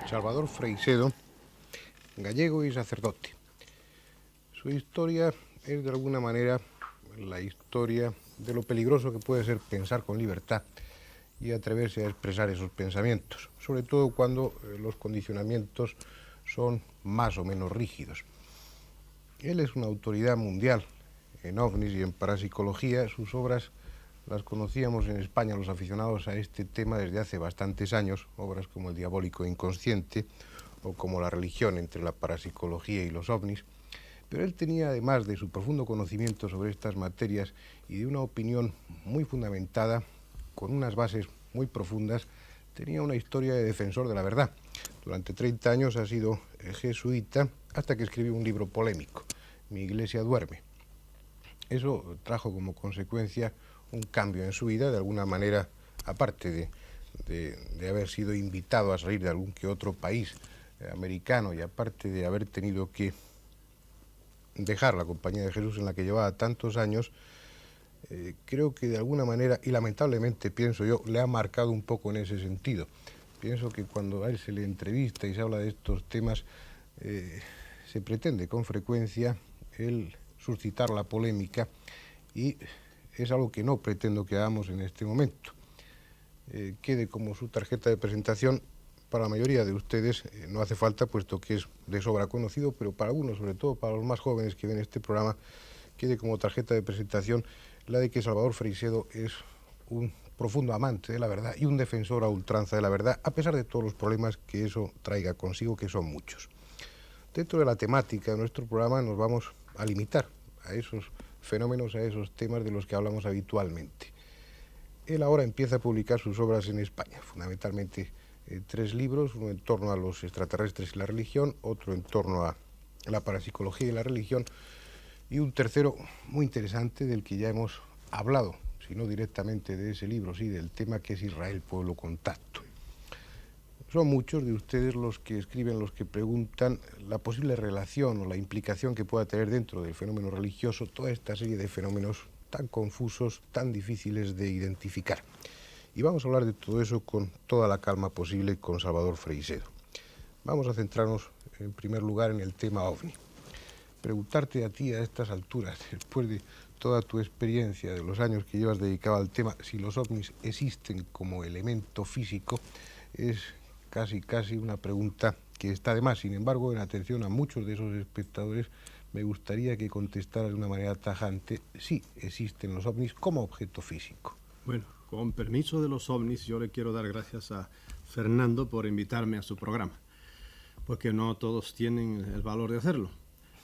Salvador Freixedo, gallego y sacerdote. Su historia es de alguna manera la historia de lo peligroso que puede ser pensar con libertad y atreverse a expresar esos pensamientos, sobre todo cuando los condicionamientos son más o menos rígidos. Él es una autoridad mundial en ovnis y en parapsicología. Sus obras las conocíamos en España los aficionados a este tema desde hace bastantes años, obras como El diabólico inconsciente o como La religión entre la parapsicología y los ovnis. Pero él tenía, además de su profundo conocimiento sobre estas materias y de una opinión muy fundamentada, con unas bases muy profundas, tenía una historia de defensor de la verdad. Durante 30 años ha sido jesuita hasta que escribió un libro polémico, Mi iglesia duerme. Eso trajo como consecuencia un cambio en su vida, de alguna manera, aparte de haber sido invitado a salir de algún que otro país americano y aparte de haber tenido que dejar la compañía de Jesús en la que llevaba tantos años, creo que de alguna manera, y lamentablemente pienso yo, le ha marcado un poco en ese sentido. Pienso que cuando a él se le entrevista y se habla de estos temas, se pretende con frecuencia el suscitar la polémica y es algo que no pretendo que hagamos en este momento. Quede como su tarjeta de presentación. Para la mayoría de ustedes no hace falta, puesto que es de sobra conocido, pero para algunos, sobre todo para los más jóvenes que ven este programa, quede como tarjeta de presentación la de que Salvador Freixedo es un profundo amante de la verdad y un defensor a ultranza de la verdad, a pesar de todos los problemas que eso traiga consigo, que son muchos. Dentro de la temática de nuestro programa nos vamos a limitar a esos fenómenos, a esos temas de los que hablamos habitualmente. Él ahora empieza a publicar sus obras en España, fundamentalmente 3 libros, uno en torno a los extraterrestres y la religión, otro en torno a la parapsicología y la religión, y un tercero muy interesante del que ya hemos hablado, si no directamente de ese libro, sí del tema, que es Israel, pueblo contacto. Son muchos de ustedes los que escriben, los que preguntan la posible relación o la implicación que pueda tener dentro del fenómeno religioso toda esta serie de fenómenos tan confusos, tan difíciles de identificar. Y vamos a hablar de todo eso con toda la calma posible con Salvador Freixedo. Vamos a centrarnos en primer lugar en el tema OVNI. Preguntarte a ti a estas alturas, después de toda tu experiencia, de los años que llevas dedicado al tema, si los ovnis existen como elemento físico, es casi una pregunta que está de más. Sin embargo, en atención a muchos de esos espectadores, me gustaría que contestaras de una manera tajante si existen los ovnis como objeto físico. Bueno, con permiso de los ovnis, yo le quiero dar gracias a Fernando por invitarme a su programa, porque no todos tienen el valor de hacerlo.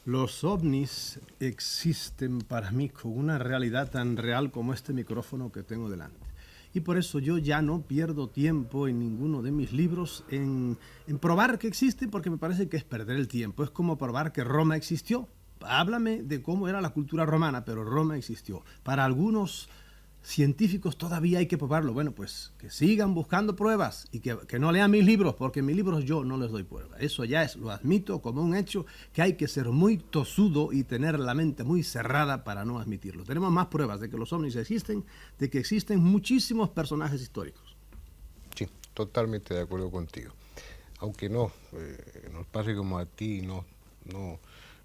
Los ovnis existen para mí con una realidad tan real como este micrófono que tengo delante. Y por eso yo ya no pierdo tiempo en ninguno de mis libros en probar que existen, porque me parece que es perder el tiempo. Es como probar que Roma existió. Háblame de cómo era la cultura romana, pero Roma existió. Para algunos científicos todavía hay que probarlo. Bueno, pues que sigan buscando pruebas y que no lean mis libros, porque en mis libros yo no les doy pruebas. Eso ya es, lo admito como un hecho, que hay que ser muy tosudo y tener la mente muy cerrada para no admitirlo. Tenemos más pruebas de que los ovnis existen, de que existen muchísimos personajes históricos. Sí, totalmente de acuerdo contigo. Aunque no nos pase como a ti, no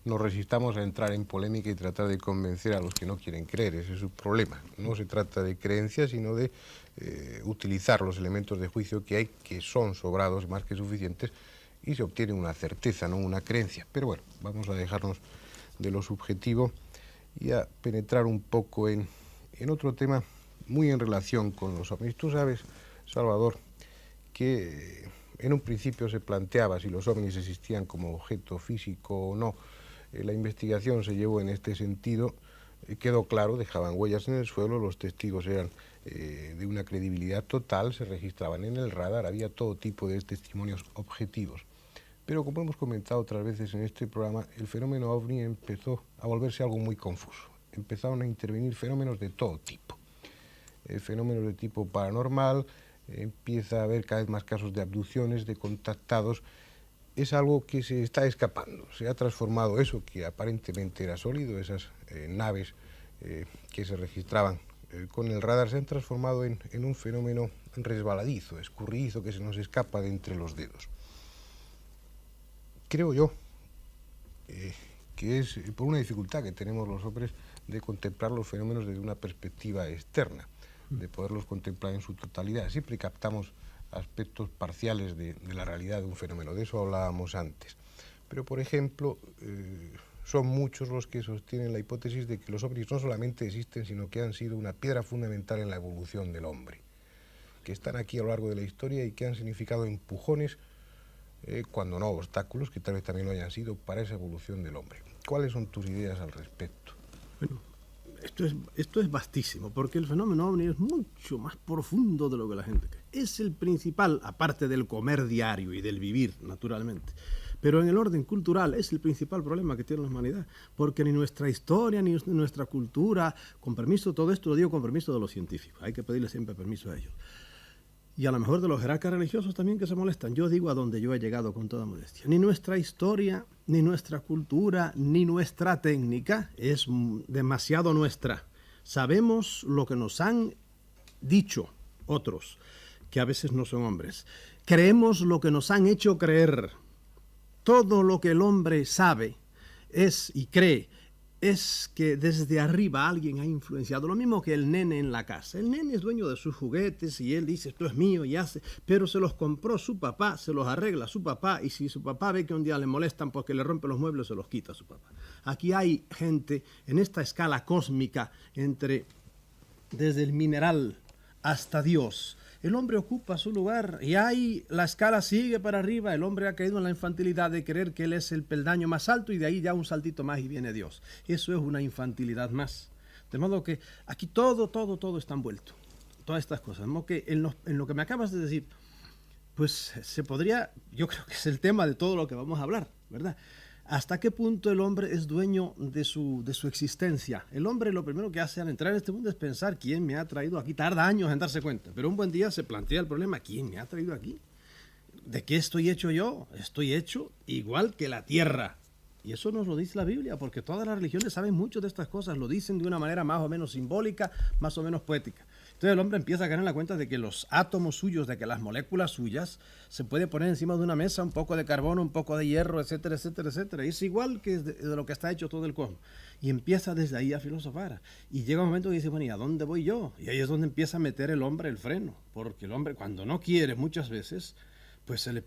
nos resistamos a entrar en polémica y tratar de convencer a los que no quieren creer. Ese es su problema. No se trata de creencias, sino de utilizar los elementos de juicio que hay, que son sobrados, más que suficientes, y se obtiene una certeza, no una creencia. Pero bueno, vamos a dejarnos de lo subjetivo y a penetrar un poco en otro tema muy en relación con los ovnis. Tú sabes, Salvador, que en un principio se planteaba si los ovnis existían como objeto físico o no. La investigación se llevó en este sentido, quedó claro, dejaban huellas en el suelo, los testigos eran de una credibilidad total, se registraban en el radar, había todo tipo de testimonios objetivos. Pero como hemos comentado otras veces en este programa, el fenómeno OVNI empezó a volverse algo muy confuso. Empezaron a intervenir fenómenos de todo tipo. Fenómenos de tipo paranormal, empieza a haber cada vez más casos de abducciones, de contactados. Es algo que se está escapando, se ha transformado eso que aparentemente era sólido, esas naves que se registraban con el radar, se han transformado en un fenómeno resbaladizo, escurridizo, que se nos escapa de entre los dedos. creo yo que es por una dificultad que tenemos los hombres de contemplar los fenómenos desde una perspectiva externa, de poderlos contemplar en su totalidad. Siempre captamos aspectos parciales de la realidad de un fenómeno, de eso hablábamos antes. Pero, por ejemplo, son muchos los que sostienen la hipótesis de que los ovnis no solamente existen, sino que han sido una piedra fundamental en la evolución del hombre, que están aquí a lo largo de la historia y que han significado empujones, cuando no obstáculos, que tal vez también lo hayan sido, para esa evolución del hombre. ¿Cuáles son tus ideas al respecto? Bueno, esto es vastísimo, porque el fenómeno ovni es mucho más profundo de lo que la gente cree. Es el principal, aparte del comer diario y del vivir, naturalmente. Pero en el orden cultural es el principal problema que tiene la humanidad, porque ni nuestra historia, ni nuestra cultura, con permiso, todo esto lo digo con permiso de los científicos, hay que pedirle siempre permiso a ellos. Y a lo mejor de los jerarcas religiosos también que se molestan. Yo digo a donde yo he llegado con toda modestia. Ni nuestra historia, ni nuestra cultura, ni nuestra técnica es demasiado nuestra. Sabemos lo que nos han dicho otros, que a veces no son hombres. Creemos lo que nos han hecho creer. Todo lo que el hombre sabe es y cree es que desde arriba alguien ha influenciado, lo mismo que el nene en la casa. El nene es dueño de sus juguetes y él dice, esto es mío y hace, pero se los compró su papá, se los arregla su papá, y si su papá ve que un día le molestan porque le rompe los muebles, se los quita su papá. Aquí hay gente en esta escala cósmica desde el mineral hasta Dios. El hombre ocupa su lugar y ahí la escala sigue para arriba. El hombre ha caído en la infantilidad de creer que él es el peldaño más alto y de ahí ya un saltito más y viene Dios. Eso es una infantilidad más. De modo que aquí todo está envuelto. Todas estas cosas. De modo que en lo que me acabas de decir, pues se podría, yo creo que es el tema de todo lo que vamos a hablar, ¿verdad? ¿Hasta qué punto el hombre es dueño de su existencia? El hombre lo primero que hace al entrar en este mundo es pensar quién me ha traído aquí. Tarda años en darse cuenta, pero un buen día se plantea el problema, ¿quién me ha traído aquí? ¿De qué estoy hecho yo? Estoy hecho igual que la tierra. Y eso nos lo dice la Biblia, porque todas las religiones saben mucho de estas cosas, lo dicen de una manera más o menos simbólica, más o menos poética. Entonces el hombre empieza a caer en la cuenta de que los átomos suyos, de que las moléculas suyas, se puede poner encima de una mesa un poco de carbono, un poco de hierro, etcétera, etcétera, etcétera. Es igual que de lo que está hecho todo el cosmos. Y empieza desde ahí a filosofar. Y llega un momento que dice, bueno, ¿y a dónde voy yo? Y ahí es donde empieza a meter el hombre el freno. Porque el hombre, cuando no quiere muchas veces, pues se le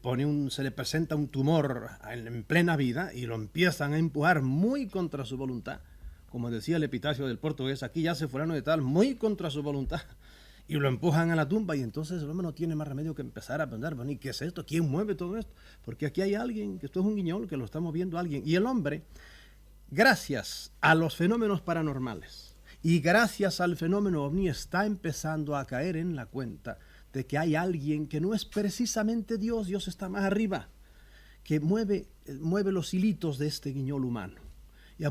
presenta un tumor en plena vida y lo empiezan a empujar muy contra su voluntad. Como decía el epitafio del portugués, aquí yace fulano de tal, muy contra su voluntad. Y lo empujan a la tumba y entonces el hombre no tiene más remedio que empezar a pensar, bueno, ¿y qué es esto? ¿Quién mueve todo esto? Porque aquí hay alguien, que esto es un guiñol, que lo está moviendo alguien. Y el hombre, gracias a los fenómenos paranormales y gracias al fenómeno ovni, está empezando a caer en la cuenta de que hay alguien que no es precisamente Dios, Dios está más arriba, que mueve los hilitos de este guiñol humano. Y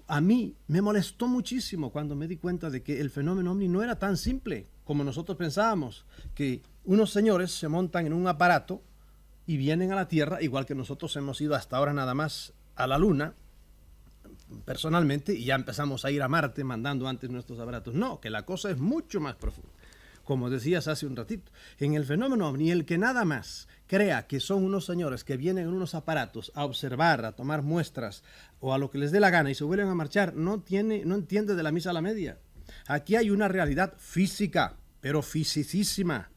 a mí me molestó muchísimo cuando me di cuenta de que el fenómeno ovni no era tan simple como nosotros pensábamos, que unos señores se montan en un aparato y vienen a la Tierra, igual que nosotros hemos ido hasta ahora nada más a la Luna, personalmente, y ya empezamos a ir a Marte mandando antes nuestros aparatos. No, que la cosa es mucho más profunda. Como decías hace un ratito, en el fenómeno ovni, el que nada más crea que son unos señores que vienen en unos aparatos a observar, a tomar muestras o a lo que les dé la gana y se vuelven a marchar, no entiende de la misa a la media. Aquí hay una realidad física, pero fisicísima.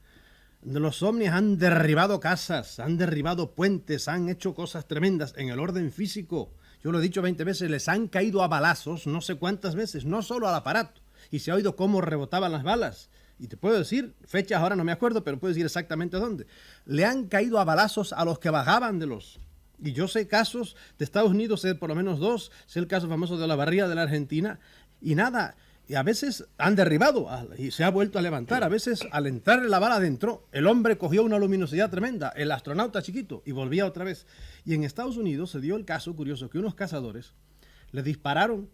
Los ovnis han derribado casas, han derribado puentes, han hecho cosas tremendas en el orden físico. Yo lo he dicho 20 veces, les han caído a balazos no sé cuántas veces, no solo al aparato. Y se ha oído cómo rebotaban las balas. Y te puedo decir, fechas ahora no me acuerdo, pero puedo decir exactamente dónde. Le han caído a balazos a los que bajaban de los... Y yo sé casos de Estados Unidos, sé por lo menos dos, sé el caso famoso de la Barría de la Argentina, y nada, y a veces han derribado y se ha vuelto a levantar. A veces al entrar la bala adentro, el hombre cogió una luminosidad tremenda, el astronauta chiquito, y volvía otra vez. Y en Estados Unidos se dio el caso curioso que unos cazadores le dispararon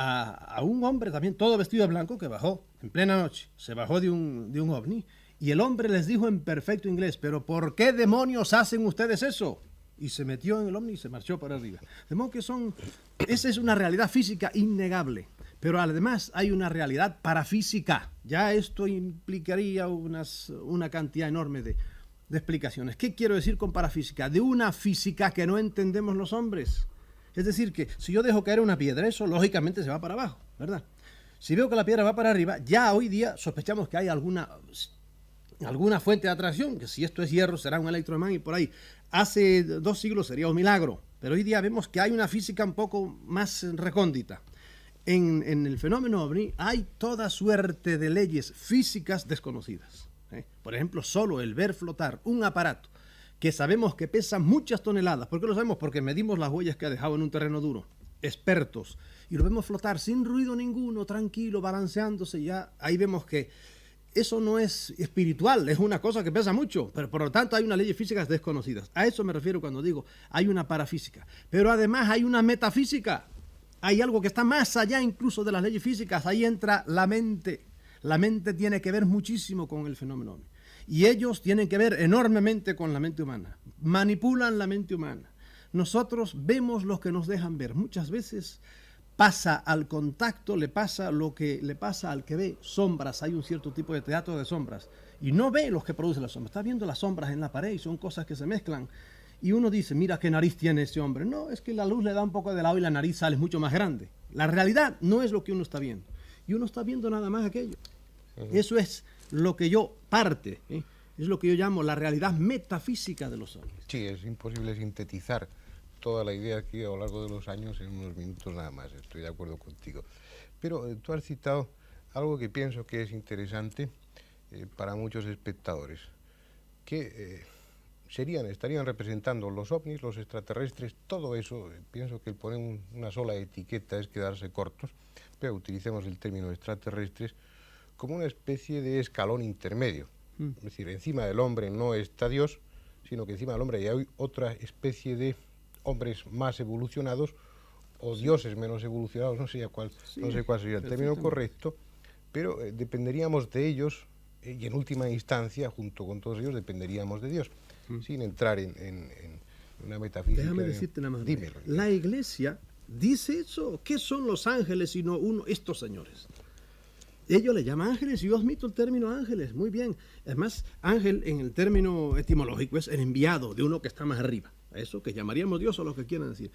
a un hombre también todo vestido de blanco que bajó en plena noche, se bajó de un ovni y el hombre les dijo en perfecto inglés, pero ¿por qué demonios hacen ustedes eso? Y se metió en el ovni y se marchó para arriba. De modo que esa es una realidad física innegable, pero además hay una realidad parafísica. Ya esto implicaría una cantidad enorme de explicaciones. ¿Qué quiero decir con parafísica? De una física que no entendemos los hombres. Es decir, que si yo dejo caer una piedra, eso lógicamente se va para abajo, ¿verdad? Si veo que la piedra va para arriba, ya hoy día sospechamos que hay alguna fuente de atracción, que si esto es hierro será un electroimán y por ahí. Hace 2 siglos sería un milagro, pero hoy día vemos que hay una física un poco más recóndita. En el fenómeno ovni hay toda suerte de leyes físicas desconocidas. Por ejemplo, solo el ver flotar un aparato que sabemos que pesa muchas toneladas. ¿Por qué lo sabemos? Porque medimos las huellas que ha dejado en un terreno duro. Expertos. Y lo vemos flotar sin ruido ninguno, tranquilo, balanceándose. Ya ahí vemos que eso no es espiritual, es una cosa que pesa mucho. Pero por lo tanto hay unas leyes físicas desconocidas. A eso me refiero cuando digo hay una parafísica. Pero además hay una metafísica. Hay algo que está más allá incluso de las leyes físicas. Ahí entra la mente. La mente tiene que ver muchísimo con el fenómeno ovni. Y ellos tienen que ver enormemente con la mente humana. Manipulan la mente humana. Nosotros vemos lo que nos dejan ver. Muchas veces pasa al contacto, le pasa lo que le pasa al que ve sombras. Hay un cierto tipo de teatro de sombras. Y no ve los que producen las sombras. Está viendo las sombras en la pared y son cosas que se mezclan. Y uno dice, mira qué nariz tiene ese hombre. No, es que la luz le da un poco de lado y la nariz sale mucho más grande. La realidad no es lo que uno está viendo. Y uno está viendo nada más aquello. Eso es lo que es lo que yo llamo la realidad metafísica de los ovnis. Sí, es imposible sintetizar toda la idea aquí a lo largo de los años en unos minutos nada más, estoy de acuerdo contigo. Pero tú has citado algo que pienso que es interesante para muchos espectadores, que estarían representando los ovnis, los extraterrestres, todo eso. Pienso que el poner una sola etiqueta es quedarse cortos, pero utilicemos el término extraterrestres como una especie de escalón intermedio. Es decir, encima del hombre no está Dios, sino que encima del hombre ya hay otra especie de hombres más evolucionados o dioses menos evolucionados, no sé cuál sería el término correcto, pero dependeríamos de ellos y en última instancia, junto con todos ellos, dependeríamos de Dios, sin entrar en una metafísica. Déjame decirte nada más. Dímelo. La Iglesia dice eso. ¿Qué son los ángeles sino estos señores? Ellos le llaman ángeles y yo admito el término ángeles, muy bien. Además, ángel en el término etimológico es el enviado de uno que está más arriba. Eso que llamaríamos Dios o lo que quieran decir.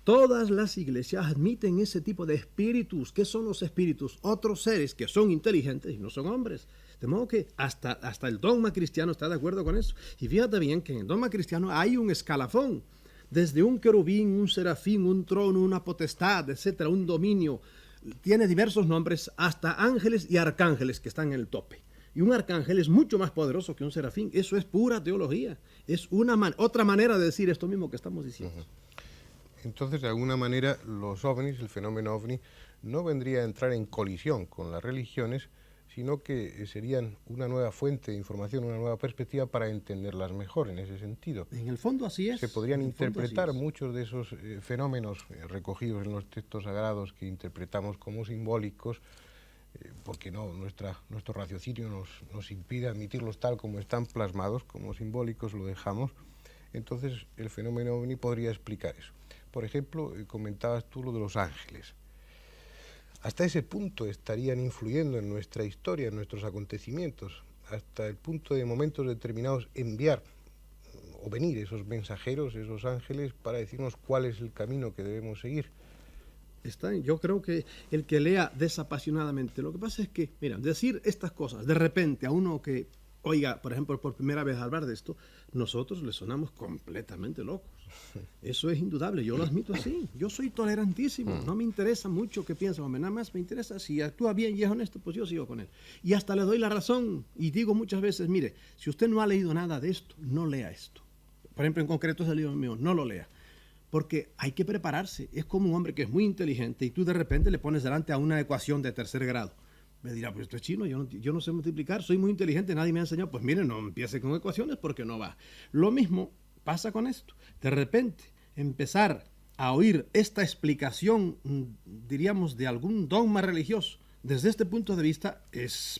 Todas las iglesias admiten ese tipo de espíritus. ¿Qué son los espíritus? Otros seres que son inteligentes y no son hombres. De modo que hasta el dogma cristiano está de acuerdo con eso. Y fíjate bien que en el dogma cristiano hay un escalafón. Desde un querubín, un serafín, un trono, una potestad, etcétera, un dominio. Tiene diversos nombres, hasta ángeles y arcángeles que están en el tope. Y un arcángel es mucho más poderoso que un serafín. Eso es pura teología. Es otra manera de decir esto mismo que estamos diciendo. Entonces, de alguna manera, los ovnis, el fenómeno ovni, no vendría a entrar en colisión con las religiones, sino que serían una nueva fuente de información, una nueva perspectiva para entenderlas mejor en ese sentido. En el fondo así es. Se podrían interpretar muchos de esos fenómenos recogidos en los textos sagrados que interpretamos como simbólicos, porque no, nuestro raciocinio nos impide admitirlos tal como están plasmados, como simbólicos lo dejamos. Entonces el fenómeno ovni podría explicar eso. Por ejemplo, comentabas tú lo de los ángeles. Hasta ese punto estarían influyendo en nuestra historia, en nuestros acontecimientos, hasta el punto de momentos determinados enviar o venir esos mensajeros, esos ángeles, para decirnos cuál es el camino que debemos seguir. Yo creo que el que lea desapasionadamente, lo que pasa es que, mira, decir estas cosas de repente a uno que oiga, por ejemplo, por primera vez hablar de esto, nosotros le sonamos completamente locos. Eso es indudable, yo lo admito así. Yo soy tolerantísimo, no me interesa mucho qué piensa, hombre, nada más me interesa si actúa bien y es honesto, pues yo sigo con él. Y hasta le doy la razón y digo muchas veces, mire, si usted no ha leído nada de esto, no lea esto. Por ejemplo, en concreto es el libro mío, no lo lea. Porque hay que prepararse. Es como un hombre que es muy inteligente y tú de repente le pones delante a una ecuación de 3er grado. Me dirá, pues esto es chino, yo no sé multiplicar, soy muy inteligente, nadie me ha enseñado. Pues mire, no empiece con ecuaciones porque no va. Lo mismo pasa con esto. De repente, empezar a oír esta explicación, diríamos, de algún dogma religioso, desde este punto de vista,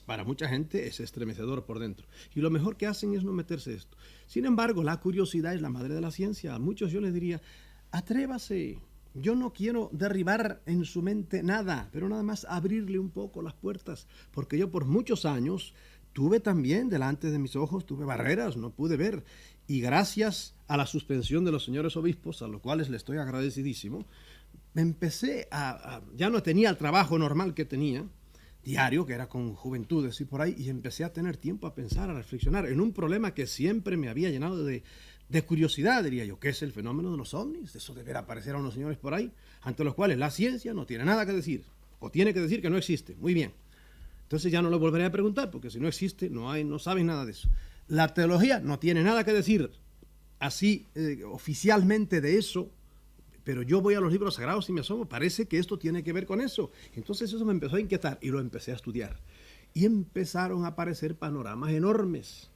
para mucha gente es estremecedor por dentro. Y lo mejor que hacen es no meterse esto. Sin embargo, la curiosidad es la madre de la ciencia. A muchos yo les diría, atrévase. Yo no quiero derribar en su mente nada, pero nada más abrirle un poco las puertas, porque yo por muchos años tuve también delante de mis ojos, tuve barreras, no pude ver. Y gracias a la suspensión de los señores obispos, a los cuales le estoy agradecidísimo, empecé ya no tenía el trabajo normal que tenía, diario, que era con juventudes y por ahí, y empecé a tener tiempo a pensar, a reflexionar en un problema que siempre me había llenado de curiosidad, diría yo, que es el fenómeno de los ovnis. Eso de ver aparecer a unos señores por ahí, ante los cuales la ciencia no tiene nada que decir, o tiene que decir que no existe. Muy bien. Entonces ya no lo volveré a preguntar, porque si no existe, no sabes nada de eso. La teología no tiene nada que decir así oficialmente de eso, pero yo voy a los libros sagrados y me asomo, parece que esto tiene que ver con eso. Entonces eso me empezó a inquietar y lo empecé a estudiar. Y empezaron a aparecer panoramas enormes,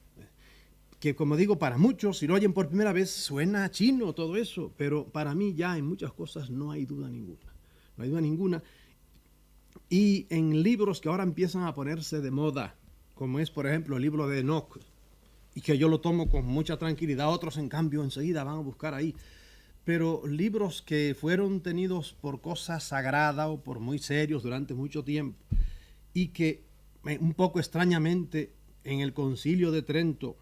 que como digo, para muchos, si lo oyen por primera vez, suena chino todo eso, pero para mí ya en muchas cosas no hay duda ninguna. No hay duda ninguna. Y en libros que ahora empiezan a ponerse de moda, como es por ejemplo el libro de Enoch, y que yo lo tomo con mucha tranquilidad, otros en cambio enseguida van a buscar ahí, pero libros que fueron tenidos por cosa sagrada o por muy serios durante mucho tiempo, y que un poco extrañamente en el Concilio de Trento,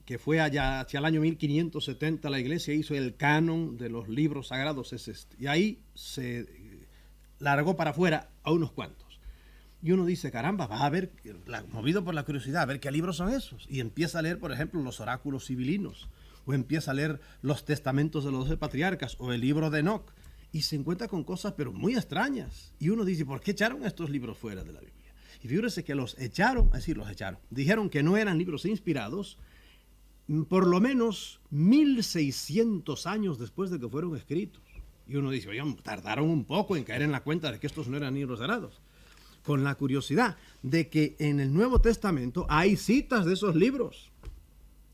que fue allá hacia el año 1570, la Iglesia hizo el canon de los libros sagrados, es este, y ahí se largó para afuera a unos cuantos. Y uno dice, caramba, va a ver, movido por la curiosidad, a ver qué libros son esos. Y empieza a leer, por ejemplo, los oráculos sibilinos, o empieza a leer los testamentos de los 12 patriarcas, o el libro de Enoch, y se encuentra con cosas, pero muy extrañas. Y uno dice, ¿por qué echaron estos libros fuera de la Biblia? Y fíjese que los echaron, es decir, los echaron. Dijeron que no eran libros inspirados, por lo menos 1600 años después de que fueron escritos. Y uno dice, oigan, tardaron un poco en caer en la cuenta de que estos no eran libros sagrados. Con la curiosidad de que en el Nuevo Testamento hay citas de esos libros.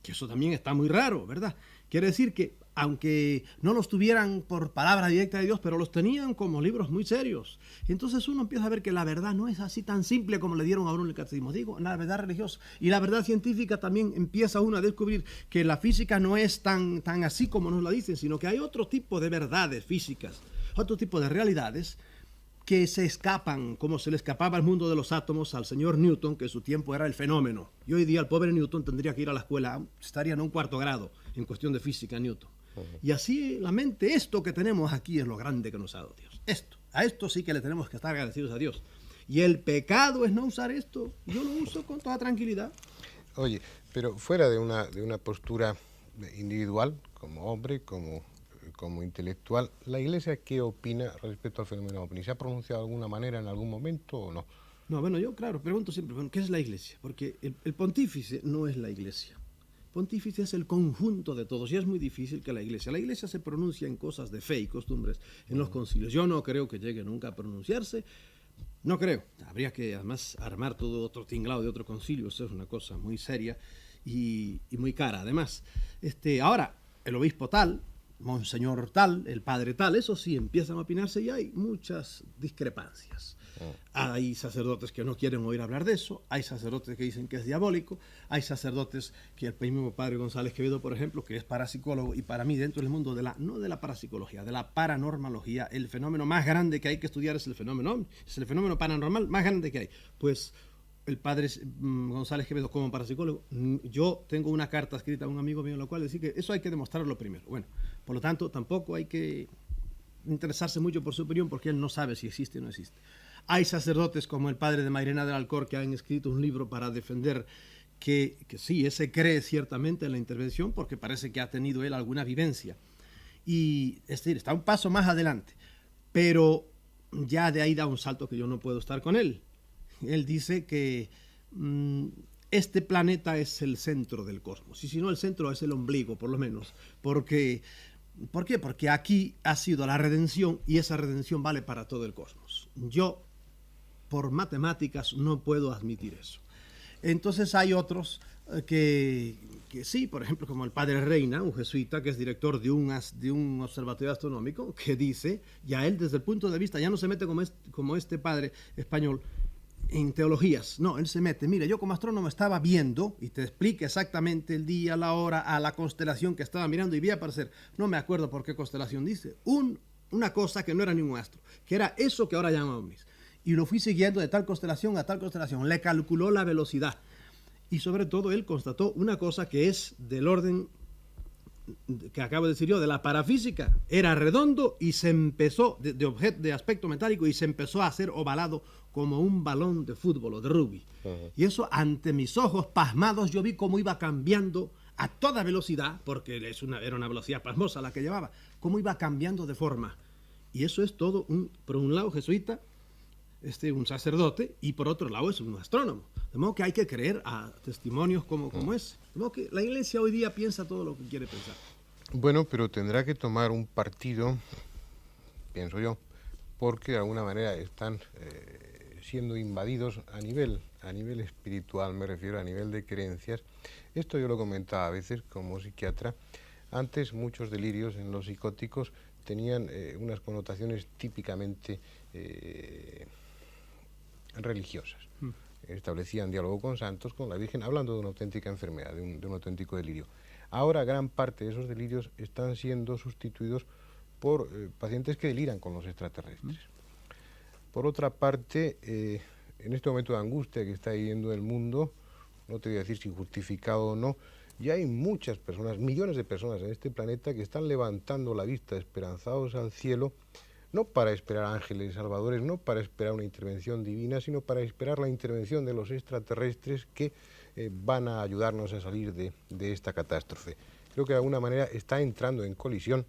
Que eso también está muy raro, ¿verdad? Quiere decir que, aunque no los tuvieran por palabra directa de Dios, pero los tenían como libros muy serios. Y entonces uno empieza a ver que la verdad no es así tan simple como le dieron a uno en el catecismo. Digo, la verdad religiosa y la verdad científica también empieza uno a descubrir que la física no es tan así como nos la dicen, sino que hay otro tipo de verdades físicas, otro tipo de realidades que se escapan, como se le escapaba al mundo de los átomos al señor Newton, que en su tiempo era el fenómeno. Y hoy día el pobre Newton tendría que ir a la escuela, estaría en un cuarto grado en cuestión de física Newton. Y así la mente, esto que tenemos aquí es lo grande que nos ha dado Dios. A esto sí que le tenemos que estar agradecidos a Dios. Y el pecado es no usar esto. Yo lo uso con toda tranquilidad. Oye, pero fuera de una postura individual, como hombre, como intelectual, ¿la Iglesia qué opina respecto al fenómeno ovni? ¿Se ha pronunciado de alguna manera en algún momento o no? No, bueno, yo claro, pregunto siempre, bueno, ¿qué es la Iglesia? Porque el pontífice no es la Iglesia. Pontífice es el conjunto de todos y es muy difícil que la Iglesia se pronuncia en cosas de fe y costumbres en los concilios. Yo no creo que llegue nunca a pronunciarse, no creo. Habría que además armar todo otro tinglado de otro concilio, eso es una cosa muy seria y muy cara. Además, ahora el obispo tal, monseñor tal, el padre tal, eso sí empiezan a opinarse y hay muchas discrepancias. Hay sacerdotes que no quieren oír hablar de eso, hay sacerdotes que dicen que es diabólico, hay sacerdotes que el mismo padre González Quevedo, por ejemplo, que es parapsicólogo, y para mí dentro del mundo no de la parapsicología, de la paranormalología, el fenómeno más grande que hay que estudiar es el fenómeno paranormal más grande que hay. Pues el padre González Quevedo, como parapsicólogo, yo tengo una carta escrita a un amigo mío en la cual decía que eso hay que demostrarlo primero. Bueno, por lo tanto, tampoco hay que interesarse mucho por su opinión porque él no sabe si existe o no existe. Hay sacerdotes como el padre de Mairena del Alcor que han escrito un libro para defender que sí, ese cree ciertamente en la intervención porque parece que ha tenido él alguna vivencia. Y es decir, está un paso más adelante, pero ya de ahí da un salto que yo no puedo estar con él. Él dice que este planeta es el centro del cosmos, y si no el centro es el ombligo, por lo menos. ¿Por qué? Porque aquí ha sido la redención y esa redención vale para todo el cosmos. Yo, por matemáticas, no puedo admitir eso. Entonces hay otros que sí, por ejemplo, como el padre Reina, un jesuita que es director de un observatorio astronómico, que dice, ya él desde el punto de vista, ya no se mete como este padre español, en teologías. No, él se mete, mira, yo como astrónomo estaba viendo, y te explica exactamente el día, la hora, a la constelación que estaba mirando y vi aparecer, no me acuerdo por qué constelación dice, una cosa que no era ningún astro, que era eso que ahora llaman ovnis. Y lo fui siguiendo de tal constelación a tal constelación, le calculó la velocidad. Y sobre todo él constató una cosa que es del orden que acabo de decir yo, de la parafísica. Era redondo y se empezó, de aspecto metálico, y se empezó a hacer ovalado como un balón de fútbol o de rugby. Y eso, ante mis ojos pasmados, yo vi cómo iba cambiando a toda velocidad, porque era una velocidad pasmosa la que llevaba, cómo iba cambiando de forma. Y eso es todo, por un lado jesuita, un sacerdote, y por otro lado es un astrónomo. De modo que hay que creer a testimonios como ese. De modo que la Iglesia hoy día piensa todo lo que quiere pensar. Bueno, pero tendrá que tomar un partido, pienso yo, porque de alguna manera están siendo invadidos a nivel espiritual, me refiero a nivel de creencias. Esto yo lo comentaba a veces como psiquiatra. Antes muchos delirios en los psicóticos tenían unas connotaciones típicamente religiosas. Establecían diálogo con santos, con la Virgen, hablando de una auténtica enfermedad, de un auténtico delirio. Ahora gran parte de esos delirios están siendo sustituidos por pacientes que deliran con los extraterrestres. Por otra parte, en este momento de angustia que está viviendo el mundo, no te voy a decir si justificado o no, ya hay muchas personas, millones de personas en este planeta que están levantando la vista esperanzados al cielo, no para esperar ángeles salvadores, no para esperar una intervención divina, sino para esperar la intervención de los extraterrestres que van a ayudarnos a salir de esta catástrofe. Creo que de alguna manera está entrando en colisión.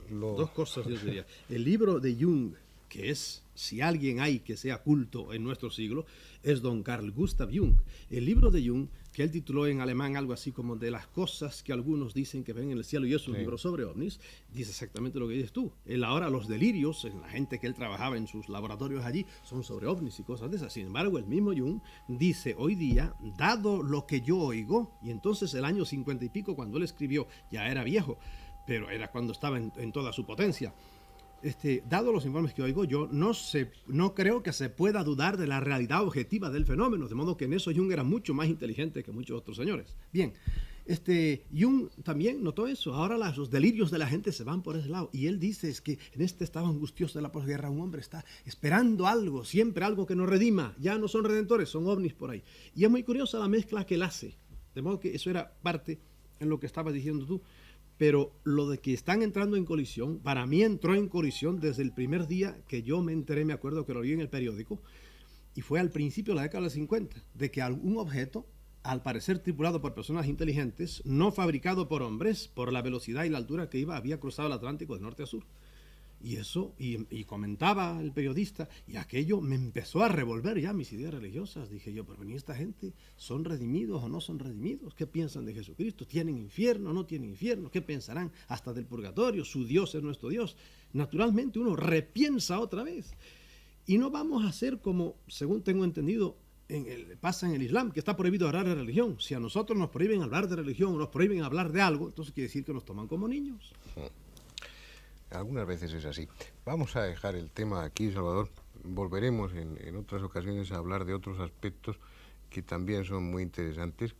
Dos cosas yo diría. El libro de Jung, que es, si alguien hay que sea culto en nuestro siglo, es don Carl Gustav Jung. El libro de Jung, que él tituló en alemán algo así como de las cosas que algunos dicen que ven en el cielo, y es un libro sobre ovnis, dice exactamente lo que dices tú. Él ahora, los delirios, en la gente que él trabajaba en sus laboratorios allí, son sobre ovnis y cosas de esas. Sin embargo, el mismo Jung dice, hoy día, dado lo que yo oigo, y entonces el año 50 y pico, cuando él escribió, ya era viejo, pero era cuando estaba en toda su potencia. Dado los informes que oigo, yo no creo que se pueda dudar de la realidad objetiva del fenómeno, de modo que en eso Jung era mucho más inteligente que muchos otros señores. Bien, Jung también notó eso. Ahora los delirios de la gente se van por ese lado, y él dice es que en este estado angustioso de la posguerra un hombre está esperando algo, siempre algo que nos redima. Ya no son redentores, son ovnis por ahí. Y es muy curiosa la mezcla que él hace, de modo que eso era parte en lo que estabas diciendo tú. Pero lo de que están entrando en colisión, para mí entró en colisión desde el primer día que yo me enteré, me acuerdo que lo leí en el periódico, y fue al principio de la década del 50, de que algún objeto, al parecer tripulado por personas inteligentes, no fabricado por hombres, por la velocidad y la altura que iba, había cruzado el Atlántico de norte a sur. Y eso, y comentaba el periodista, y aquello me empezó a revolver ya mis ideas religiosas. Dije yo, pero ¿y esta gente son redimidos o no son redimidos? ¿Qué piensan de Jesucristo? ¿Tienen infierno o no tienen infierno? ¿Qué pensarán hasta del purgatorio? ¿Su Dios es nuestro Dios? Naturalmente uno repiensa otra vez. Y no vamos a hacer como, según tengo entendido, pasa en el Islam, que está prohibido hablar de religión. Si a nosotros nos prohíben hablar de religión, nos prohíben hablar de algo, entonces quiere decir que nos toman como niños. Algunas veces es así. Vamos a dejar el tema aquí, Salvador. Volveremos en otras ocasiones a hablar de otros aspectos que también son muy interesantes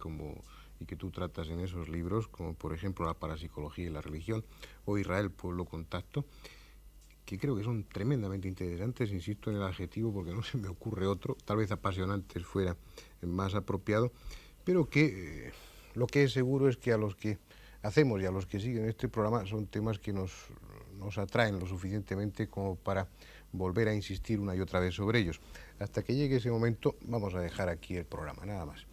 y que tú tratas en esos libros, como por ejemplo la parapsicología y la religión, o Israel, pueblo contacto, que creo que son tremendamente interesantes, insisto en el adjetivo porque no se me ocurre otro, tal vez apasionantes fuera más apropiado, pero que lo que es seguro es que a los que hacemos y a los que siguen este programa son temas que nos atraen lo suficientemente como para volver a insistir una y otra vez sobre ellos. Hasta que llegue ese momento vamos a dejar aquí el programa, nada más.